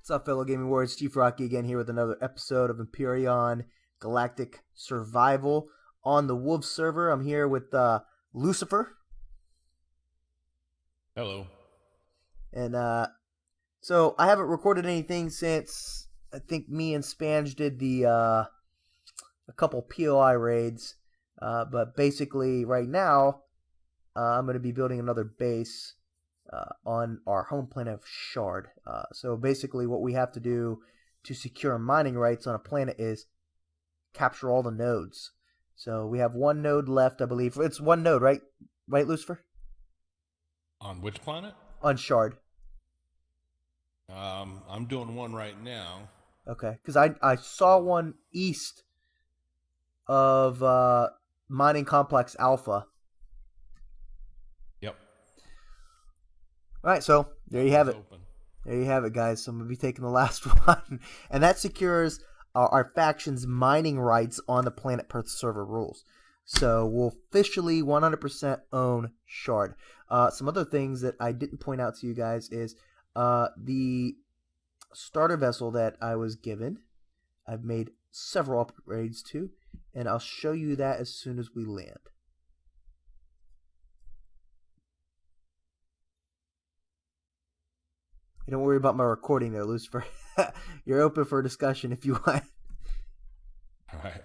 What's up, fellow gaming warriors? Chief Rocky again here with another episode of Empyrion Galactic Survival on the Wolves server. I'm here with Lucifer. Hello. And so I haven't recorded anything since I think me and Spange did the a couple POI raids. But basically right now I'm going to be building another base on our home planet of Shard. So basically what we have to do to secure mining rights on a planet is capture all the nodes. So we have one node left, I believe. It's one node, right? Right, Lucifer? On which planet? On Shard. I'm doing one right now. Okay, because I saw one east of Mining Complex Alpha. Yep. All right, so there you have it. Open. There you have it, guys. So I'm going to be taking the last one. And that secures our faction's mining rights on the planet per the server rules. So we'll officially 100% own Shard. Some other things that I didn't point out to you guys is the starter vessel that I was given. I've made several upgrades to, and I'll show you that as soon as we land. Don't worry about my recording there, Lucifer. You're open for discussion if you want. All right.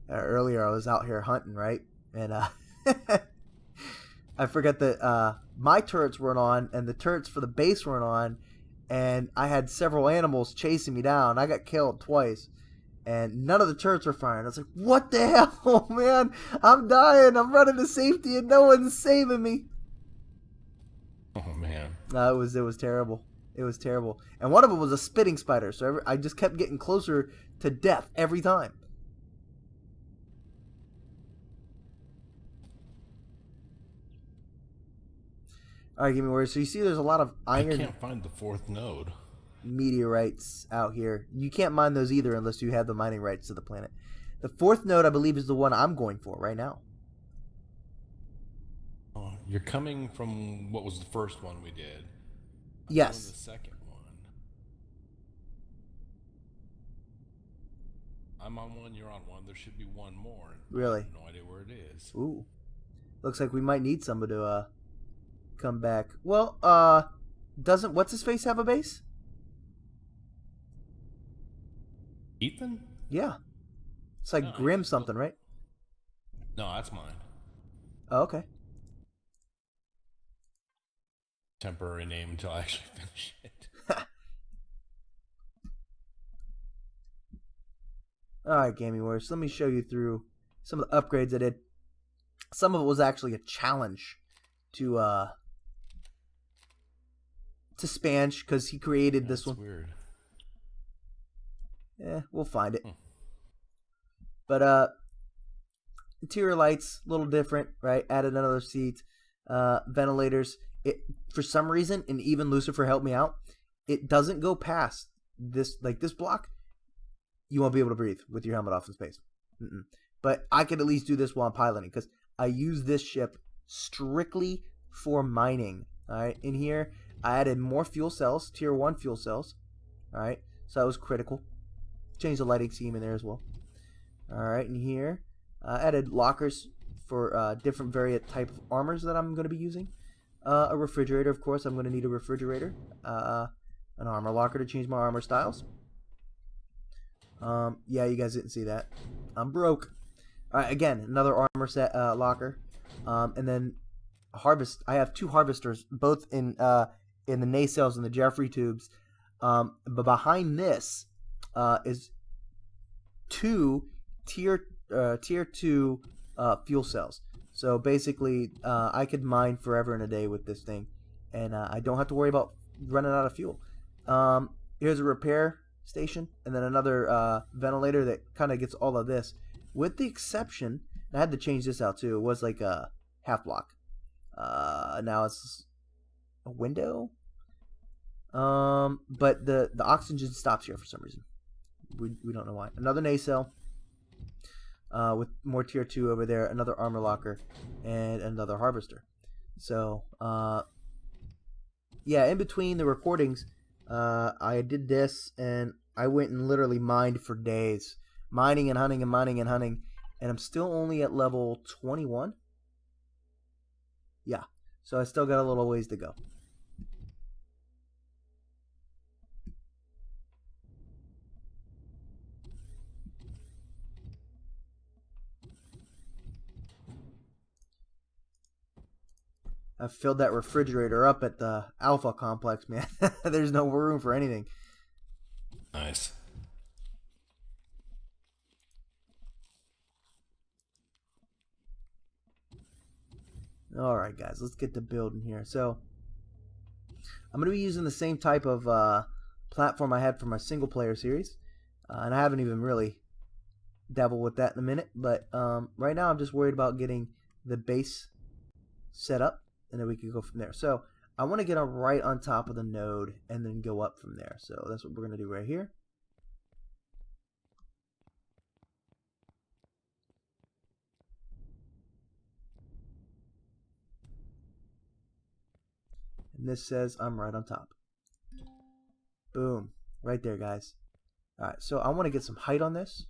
Earlier I was out here hunting, right? And I forgot that my turrets weren't on and the turrets for the base weren't on, and I had several animals chasing me down. I got killed twice, and none of the turrets were firing. I was like, what the hell, man? I'm dying. I'm running to safety, and no one's saving me. Oh, man. It was terrible. It was terrible. And one of them was a spitting spider, so I just kept getting closer to death every time. All right, give me words. So you see there's a lot of iron... I can't find the fourth node. Meteorites out here. You can't mine those either unless you have the mining rights to the planet. The fourth node, I believe, is the one I'm going for right now. Oh, you're coming from what was the first one we did? Yes. The second one. I'm on one, you're on one. There should be one more. Really? I have no idea where it is. Ooh. Looks like we might need somebody to come back. Well, doesn't what's-his-face have a base? Ethan? Yeah. It's like No, Grim something, right? No, that's mine. Oh, okay. Temporary name until I actually finish it. Alright, Gaming Warriors. Let me show you through some of the upgrades I did. Some of it was actually a challenge to Spange, because he created this one. Weird. Yeah, we'll find it. But interior lights, a little different, right? Added another seat. Ventilators. It, for some reason, and even Lucifer helped me out, it doesn't go past this, like this block. You won't be able to breathe with your helmet off in space. But I could at least do this while I'm piloting, because I use this ship strictly for mining. All right, in here I added more fuel cells, tier 1 fuel cells. All right, so that was critical. Changed the lighting scheme in there as well. All right, in here I added lockers for different various type of armors that I'm going to be using. A refrigerator, of course. I'm going to need a refrigerator. An armor locker to change my armor styles. Yeah, you guys didn't see that. I'm broke. All right, again, another armor set locker, and then harvest. I have 2 harvesters, both in the nacelles and the Jeffrey tubes. But behind this is 2 tier 2 fuel cells. So basically, I could mine forever and a day with this thing, and I don't have to worry about running out of fuel. Here's a repair station, and then another ventilator that kind of gets all of this, with the exception, I had to change this out too. It was like a half block. Now it's a window. But the oxygen stops here for some reason. we don't know why. Another nacelle with more tier 2 over there, another armor locker, and another harvester. So yeah, in between the recordings, I did this, and I went and literally mined for days, mining and hunting and mining and hunting, and I'm still only at level 21. Yeah, so I still got a little ways to go. I filled that refrigerator up at the Alpha Complex, man. There's no room for anything. Nice. All right, guys, let's get to building here. So I'm going to be using the same type of platform I had for my single player series, and I haven't even really dabbled with that in a minute. But right now, I'm just worried about getting the base set up, and then we can go from there. So I want to get right on top of the node and then go up from there. So that's what we're going to do right here. And this says I'm right on top. Boom. Right there, guys. Alright, so I want to get some height on this.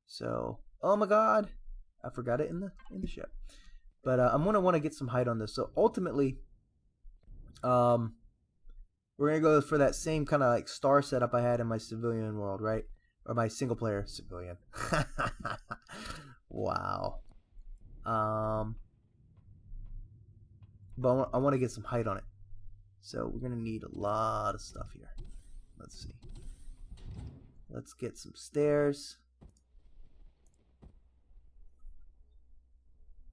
So, oh my god! I forgot it in the ship. But I'm going to want to get some height on this. So ultimately, we're going to go for that same kind of like star setup I had in my civilian world, right? Or my single player civilian. Wow. But I want to get some height on it. So we're going to need a lot of stuff here. Let's see. Let's get some stairs.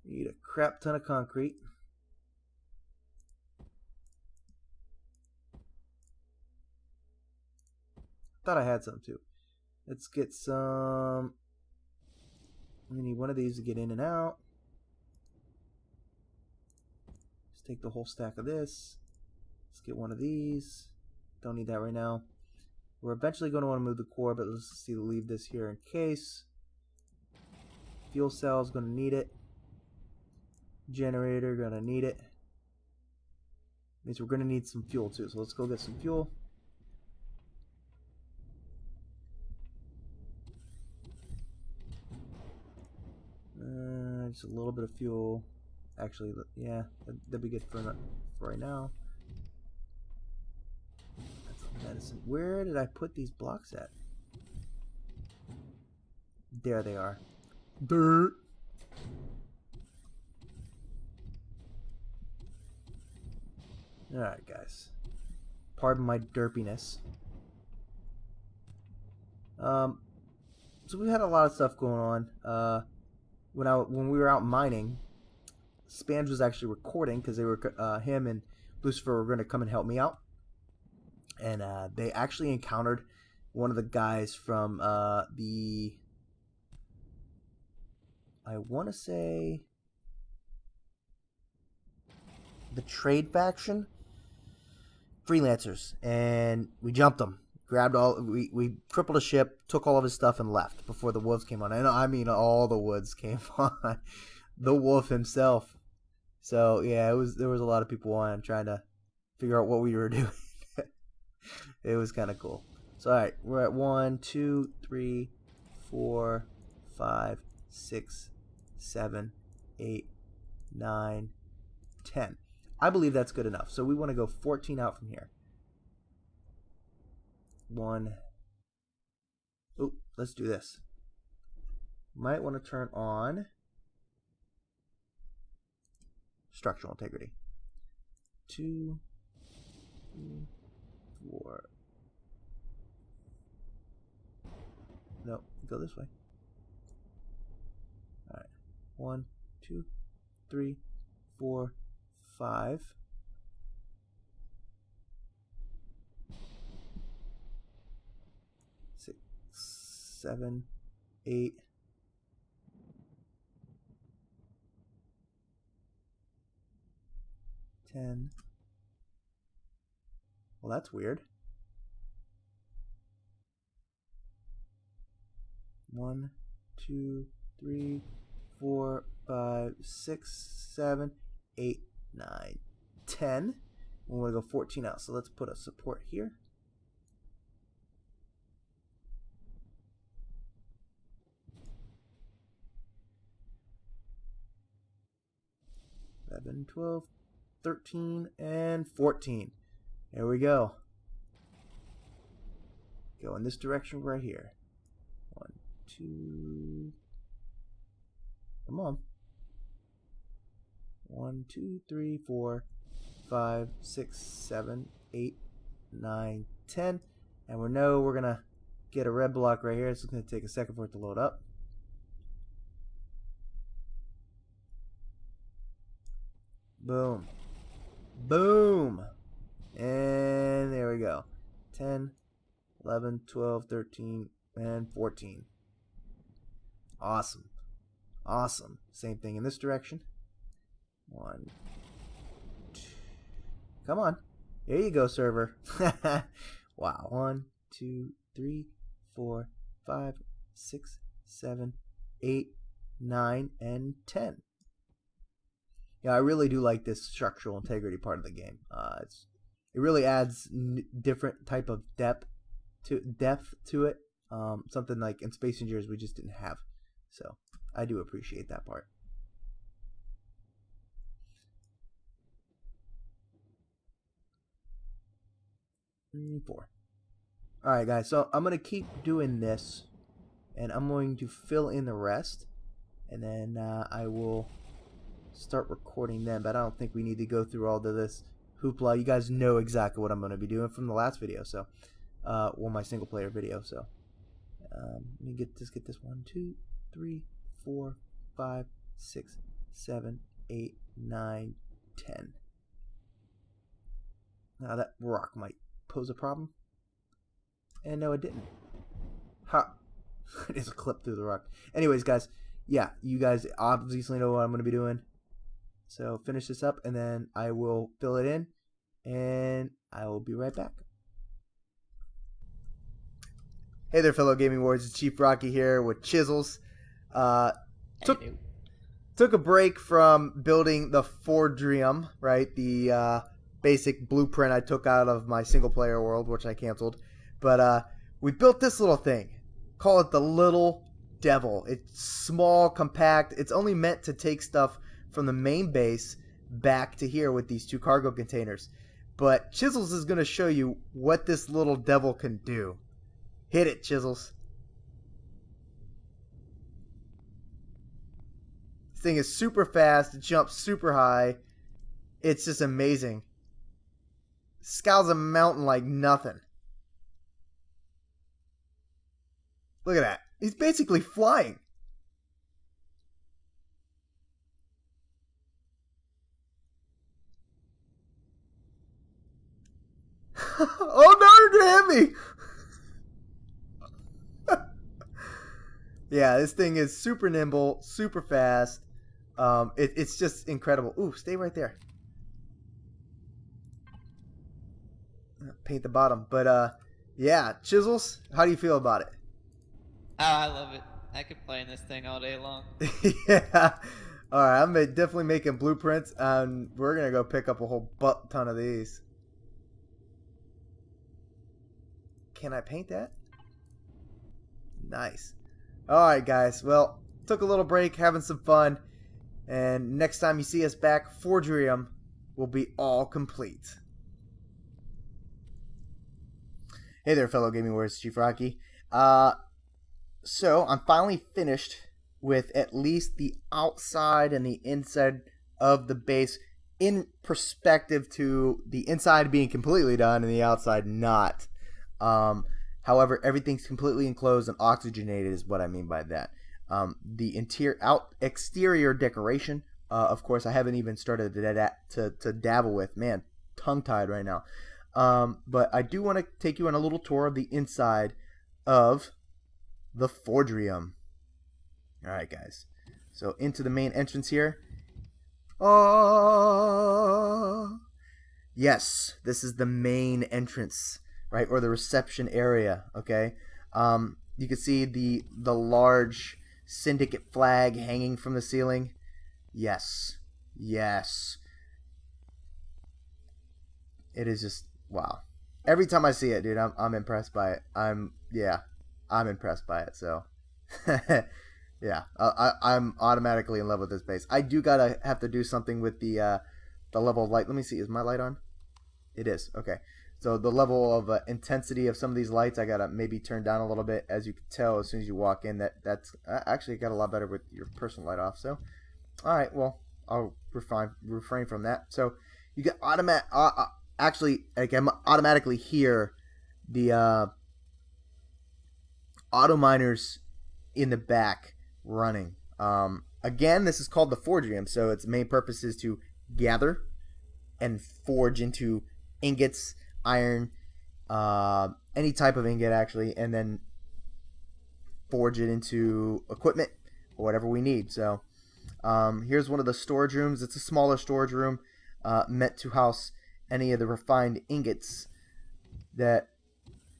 Need a crap ton of concrete. Thought I had some too. Let's get some. We need one of these to get in and out. Let's take the whole stack of this. Let's get one of these. Don't need that right now. We're eventually going to want to move the core, but let's see, leave this here in case. Fuel cell is going to need it. Generator, going to need it. Means we're going to need some fuel too, so let's go get some fuel. Just a little bit of fuel. Actually, yeah, that'd be good for right now. Medicine. Where did I put these blocks at? There they are. Dirt. Alright, guys. Pardon my derpiness. So we've had a lot of stuff going on. When we were out mining, Spans was actually recording because they were him and Lucifer were going to come and help me out. And they actually encountered one of the guys from the, I want to say, the trade faction, freelancers, and we jumped them, grabbed all, we crippled a ship, took all of his stuff, and left before the wolves came on. And I mean, all the woods came on, the wolf himself. So yeah, there was a lot of people on trying to figure out what we were doing. It was kind of cool. So, alright, we're at 1, 2, 3, 4, 5, 6, 7, 8, 9, 10. I believe that's good enough. So we want to go 14 out from here. 1. Oh, let's do this. Might want to turn on structural integrity. 2, 3, 4. No, go this way. Alright. 1, 2, 3, 4, 5. 6, 7, 8. 10. Well, that's weird. 1, 2, 3, 4, 5, 6, 7, 8, 9, 10. We want to go 14 out, so let's put a support here. Eleven, 12, 13, and 14. There we go. Go in this direction right here. 1, 2. Come on. 1, 2, 3, 4, 5, 6, 7, 8, 9, 10. And we know we're going to get a red block right here. It's going to take a second for it to load up. Boom. Boom. And there we go. 10, 11, 12, 13, and 14. Awesome. Awesome. Same thing in this direction. 1, 2. Come on. There you go, server. Wow. 1, 2, 3, 4, 5, 6, 7, 8, 9, and 10. Yeah, I really do like this structural integrity part of the game. It really adds different type of depth to it. Something like in Space Engineers we just didn't have. So I do appreciate that part. Four. All right, guys. So I'm gonna keep doing this, and I'm going to fill in the rest, and then I will start recording them. But I don't think we need to go through all of this hoopla. You guys know exactly what I'm going to be doing from the last video. So, well, my single player video. So, let me get this 1, 2, 3, 4, 5, 6, 7, 8, 9, 10. Now that rock might pose a problem. And no, it didn't. Ha! It is a clip through the rock. Anyways, guys, yeah, you guys obviously know what I'm going to be doing. So finish this up, and then I will fill it in, and I will be right back. Hey there, fellow gaming warriors. It's Chief Rocky here with Chisels. Took a break from building the Forgerium, right? The basic blueprint I took out of my single player world, which I canceled. But we built this little thing. Call it the Little Devil. It's small, compact. It's only meant to take stuff from the main base back to here with these 2 cargo containers. But Chisels is going to show you what this little devil can do. Hit it, Chisels. This thing is super fast. It jumps super high. It's just amazing. Scales a mountain like nothing. Look at that. He's basically flying. Oh no, you're gonna hit me! Yeah, this thing is super nimble, super fast. It's just incredible. Ooh, stay right there. Paint the bottom. But yeah, Chisels, how do you feel about it? Oh, I love it. I could play in this thing all day long. Yeah. Alright, I'm definitely making blueprints, and we're gonna go pick up a whole butt ton of these. Can I paint that? Nice. Alright, guys. Well, took a little break, having some fun. And next time you see us back, Forgerium will be all complete. Hey there, fellow gaming warriors. Chief Rocky. So, I'm finally finished with at least the outside and the inside of the base in perspective to the inside being completely done and the outside not. However, everything's completely enclosed and oxygenated is what I mean by that. The exterior decoration, of course, I haven't even started to dabble with. Man, tongue-tied right now. But I do want to take you on a little tour of the inside of the Forgerium. Alright, guys. So, into the main entrance here. Yes, this is the main entrance. Right, or the reception area, okay? You can see the large syndicate flag hanging from the ceiling. Yes. Yes. It is just wow. Every time I see it, dude, I'm impressed by it. I'm impressed by it. So yeah, I'm automatically in love with this base. I do gotta have to do something with the level of light. Let me see. Is my light on? It is. Okay. So the level of intensity of some of these lights, I gotta maybe turn down a little bit. As you can tell, as soon as you walk in, that's actually got a lot better with your personal light off. So, all right, well, I'll refrain from that. So you get actually, like, I'm automatically hear the auto miners in the back running. Again, this is called the Forgerium, so its main purpose is to gather and forge into ingots, iron, any type of ingot actually, and then forge it into equipment or whatever we need. So here's one of the storage rooms. It's a smaller storage room meant to house any of the refined ingots that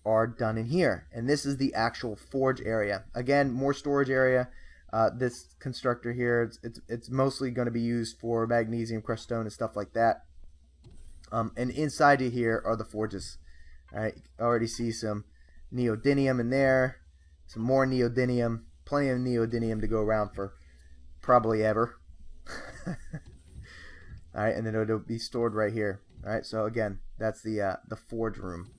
are done in here. And this is the actual forge area. Again, more storage area. This constructor here, it's mostly going to be used for magnesium, crushed stone, and stuff like that. And inside of here are the forges. All right, already see some neodymium in there, some more neodymium, plenty of neodymium to go around for probably ever. All right, and then it'll be stored right here. All right, so again, that's the forge room.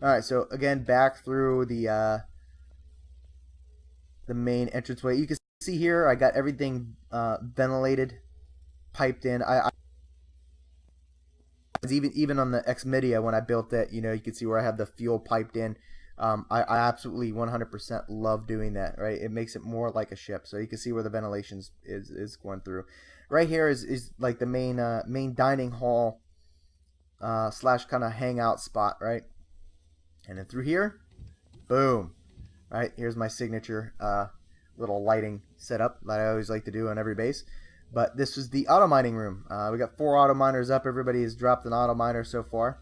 All right, so again, back through the main entranceway. You can see here, I got everything ventilated, piped in. Even on the Xmedia when I built it, you know, you can see where I have the fuel piped in. I absolutely 100% love doing that, right? It makes it more like a ship. So you can see where the ventilation is going through. Right here is like the main dining hall slash kind of hangout spot, right? And then through here, boom, right? Here's my signature little lighting setup that I always like to do on every base. But this is the auto mining room. We got 4 auto miners up. Everybody has dropped an auto miner so far.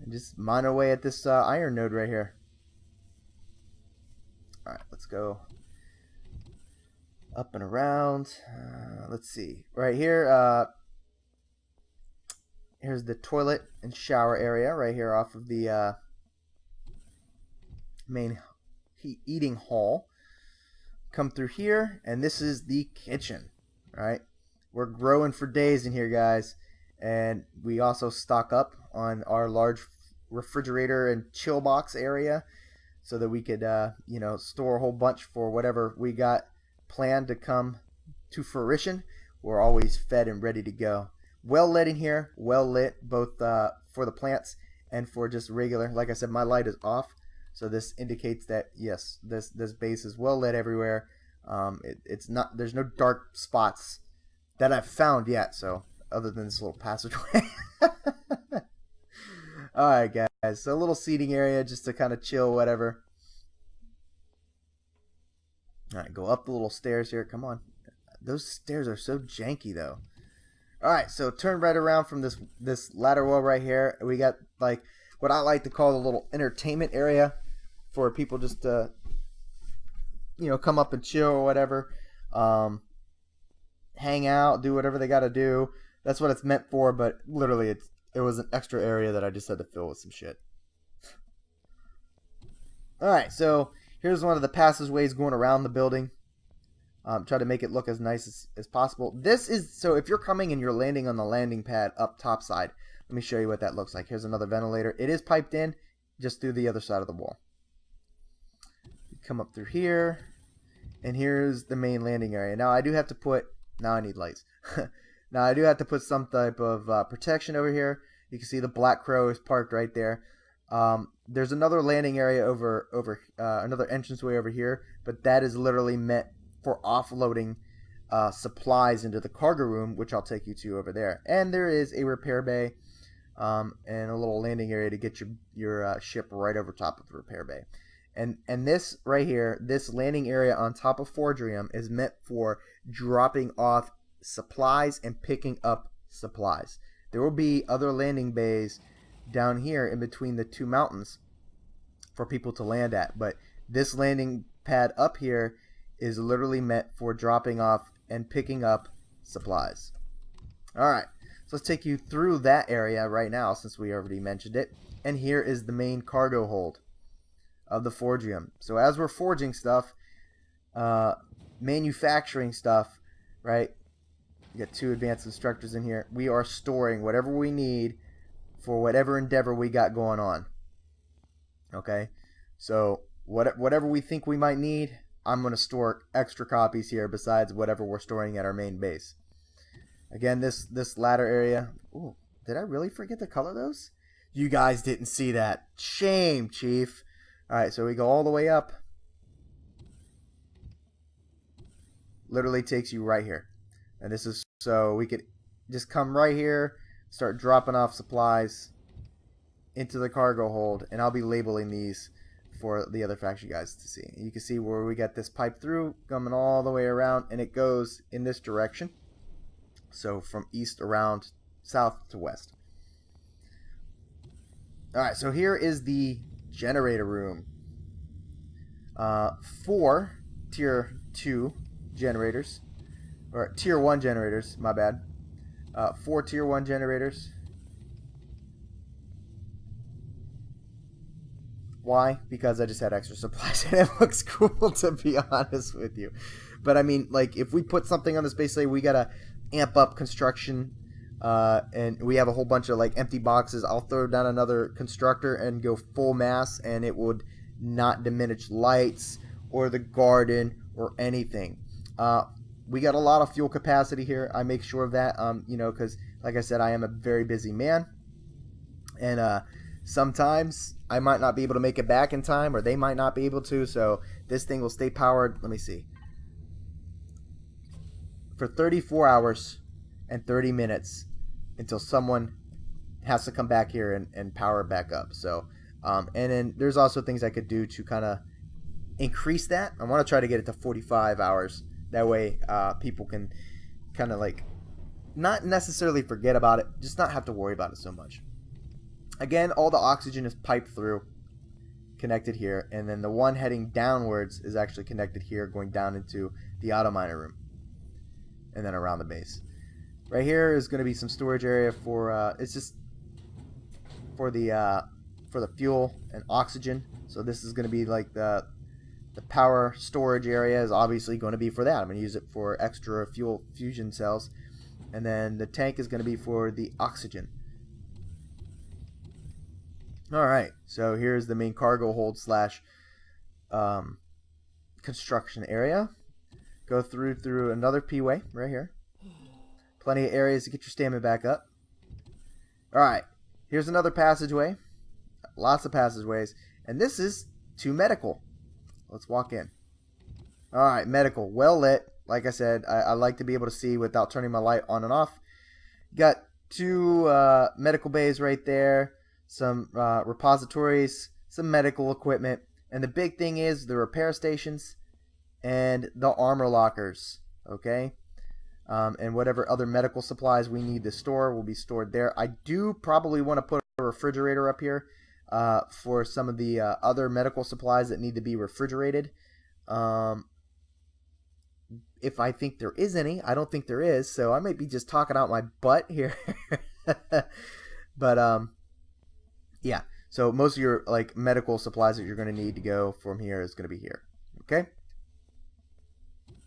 And just mine away at this iron node right here. Alright, let's go up and around. Let's see. Right here, here's the toilet and shower area right here off of the main eating hall. Come through here, and this is the kitchen. Right, we're growing for days in here, guys, and we also stock up on our large refrigerator and chill box area so that we could you know, store a whole bunch for whatever we got planned to come to fruition. We're always fed and ready to go. Well lit in here, well lit both for the plants and for just regular. Like I said, my light is off, so this indicates that yes, this base is well lit everywhere. It's not, there's no dark spots that I've found yet, so other than this little passageway. Alright, guys, so a little seating area just to kind of chill, whatever. Alright, go up the little stairs here. Come on, those stairs are so janky though. Alright, so turn right around from this ladder wall right here. We got like what I like to call a little entertainment area for people just to, you know, come up and chill or whatever, hang out, do whatever they got to do. That's what it's meant for, but literally it was an extra area that I just had to fill with some shit. Alright, so here's one of the passageways going around the building. Try to make it look as nice as possible. This is, so if you're coming and you're landing on the landing pad up top side, let me show you what that looks like. Here's another ventilator. It is piped in just through the other side of the wall. Come up through here, and here's the main landing area. Now I do have to put, now I need lights. Now I do have to put some type of protection over here. You can see the Black Crow is parked right there. There's another landing area over another entranceway over here, but that is literally meant for offloading supplies into the cargo room, which I'll take you to over there. And there is a repair bay and a little landing area to get your ship right over top of the repair bay. And this right here, this landing area on top of Forgerium is meant for dropping off supplies and picking up supplies. There will be other landing bays down here in between the two mountains for people to land at. But this landing pad up here is literally meant for dropping off and picking up supplies. All right, so let's take you through that area right now since we already mentioned it. And here is the main cargo hold of the Forgerium. So as we're forging stuff, manufacturing stuff, right? You got 2 advanced instructors in here. We are storing whatever we need for whatever endeavor we got going on. Okay, so whatever we think we might need, I'm going to store extra copies here besides whatever we're storing at our main base. Again, this ladder area. Ooh, did I really forget to color those? You guys didn't see that. Shame, Chief. All right, so we go all the way up. Literally takes you right here. And this is so we could just come right here, start dropping off supplies into the cargo hold, and I'll be labeling these for the other faction guys to see. You can see where we got this pipe through, coming all the way around, and it goes in this direction. So from east around south to west. Alright, so here is the generator room. 4 tier 2 generators. Or tier 1 generators, my bad. 4 tier 1 generators. Why? Because I just had extra supplies and it looks cool, to be honest with you. But I mean, like, if we put something on this base, say we gotta amp up construction, and we have a whole bunch of like empty boxes, I'll throw down another constructor and go full mass, and it would not diminish lights or the garden or anything. We got a lot of fuel capacity here. I make sure of that, you know, because like I said, I am a very busy man, and sometimes I might not be able to make it back in time, or they might not be able to, so this thing will stay powered. Let me see. For 34 hours and 30 minutes until someone has to come back here and power it back up. So, and then there's also things I could do to kind of increase that. I want to try to get it to 45 hours. That way people can kind of like not necessarily forget about it, just not have to worry about it so much. Again, all the oxygen is piped through, connected here, and then the one heading downwards is actually connected here, going down into the auto miner room, and then around the base. Right here is going to be some storage area for it's just for the fuel and oxygen. So this is going to be like the power storage area is obviously going to be for that. I'm going to use it for extra fuel fusion cells, and then the tank is going to be for the oxygen. Alright, so here's the main cargo hold slash construction area. Go through another P-way right here. Plenty of areas to get your stamina back up. Alright, here's another passageway. Lots of passageways. And this is to medical. Let's walk in. Alright, medical. Well lit. Like I said, I like to be able to see without turning my light on and off. Got 2 medical bays right there. Some repositories, some medical equipment, and the big thing is the repair stations and the armor lockers, okay? And whatever other medical supplies we need to store will be stored there. I do probably want to put a refrigerator up here for some of the other medical supplies that need to be refrigerated. If I think there is any. I don't think there is, so I might be just talking out my butt here. But yeah, so most of your like medical supplies that you're going to need to go from here is going to be here. Okay.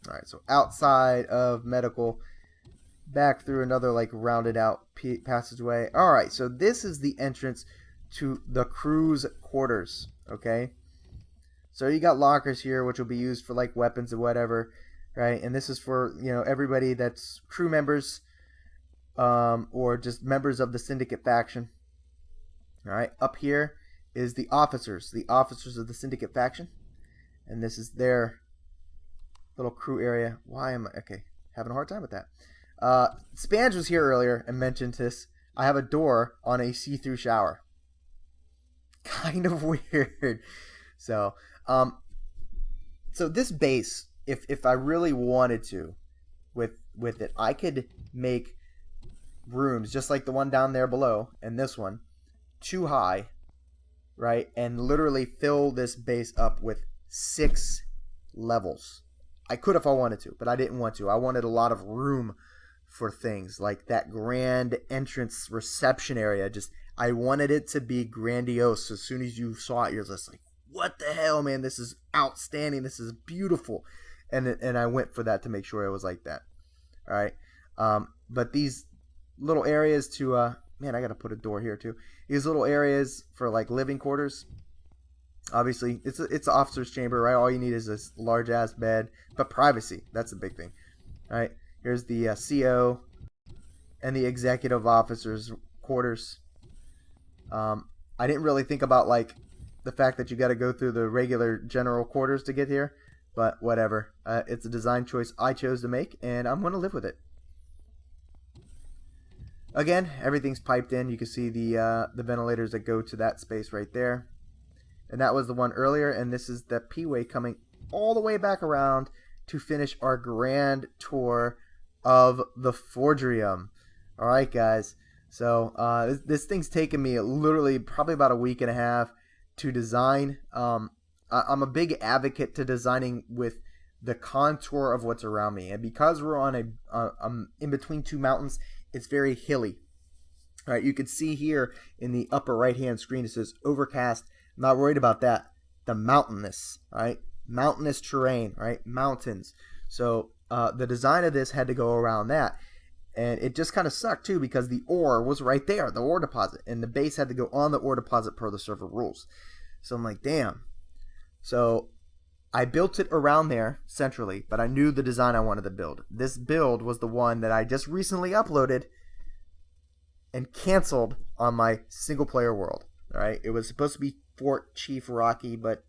All right, so outside of medical, back through another like rounded out passageway. All right, so this is the entrance to the crew's quarters. Okay, so you got lockers here, which will be used for like weapons or whatever, right? And this is for, you know, everybody that's crew members, or just members of the Syndicate faction. All right, up here is the officers of the Syndicate faction, and this is their little crew area. Why am I okay? Having a hard time with that. Spange was here earlier and mentioned this. I have a door on a see-through shower. Kind of weird. So this base, if I really wanted to, with it, I could make rooms just like the one down there below and this one, too high, right, and literally fill this base up with 6 levels. I could if I wanted to, but I didn't want to. I wanted a lot of room for things like that grand entrance reception area. I wanted it to be grandiose. As soon as you saw it, you're just like, what the hell, man? This is outstanding. This is beautiful. And I went for that to make sure it was like that. All right. But these little areas to, man, I got to put a door here too. These little areas for like living quarters. Obviously, it's an officer's chamber, right? All you need is this large ass bed, but privacy. That's a big thing. All right. Here's the CO and the executive officer's quarters. I didn't really think about like the fact that you got to go through the regular general quarters to get here, but whatever. It's a design choice I chose to make, and I'm going to live with it. Again, everything's piped in. You can see the ventilators that go to that space right there. And that was the one earlier, and this is the P-Way coming all the way back around to finish our grand tour of the Forgerium. All right, guys. So this thing's taken me literally probably about a week and a half to design. I'm a big advocate to designing with the contour of what's around me, and because we're on in between two mountains, it's very hilly. All right, you can see here in the upper right-hand screen it says overcast. I'm not worried about that. The mountainous, right? Mountainous terrain, right? Mountains. So the design of this had to go around that. And it just kind of sucked too because the ore was right there, the ore deposit. And the base had to go on the ore deposit per the server rules. So I'm like, damn. So I built it around there centrally, but I knew the design I wanted to build. This build was the one that I just recently uploaded and canceled on my single player world. All right, it was supposed to be Fort Chief Rocky, but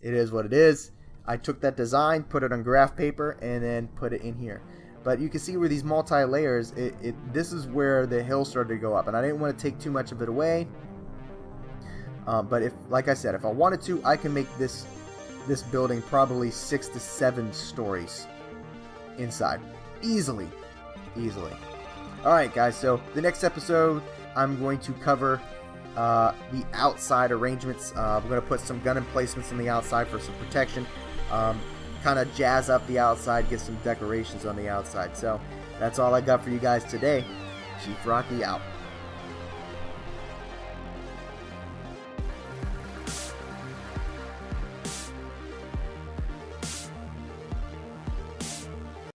it is what it is. I took that design, put it on graph paper, and then put it in here. But you can see where these multi-layers, this is where the hill started to go up, and I didn't want to take too much of it away. But like I said, if I wanted to, I can make this building probably 6 to 7 stories inside, easily. All right, guys. So the next episode, I'm going to cover the outside arrangements. We're going to put some gun emplacements on the outside for some protection. Kind of jazz up the outside, get some decorations on the outside. So that's all I got for you guys today. Chief Rocky out.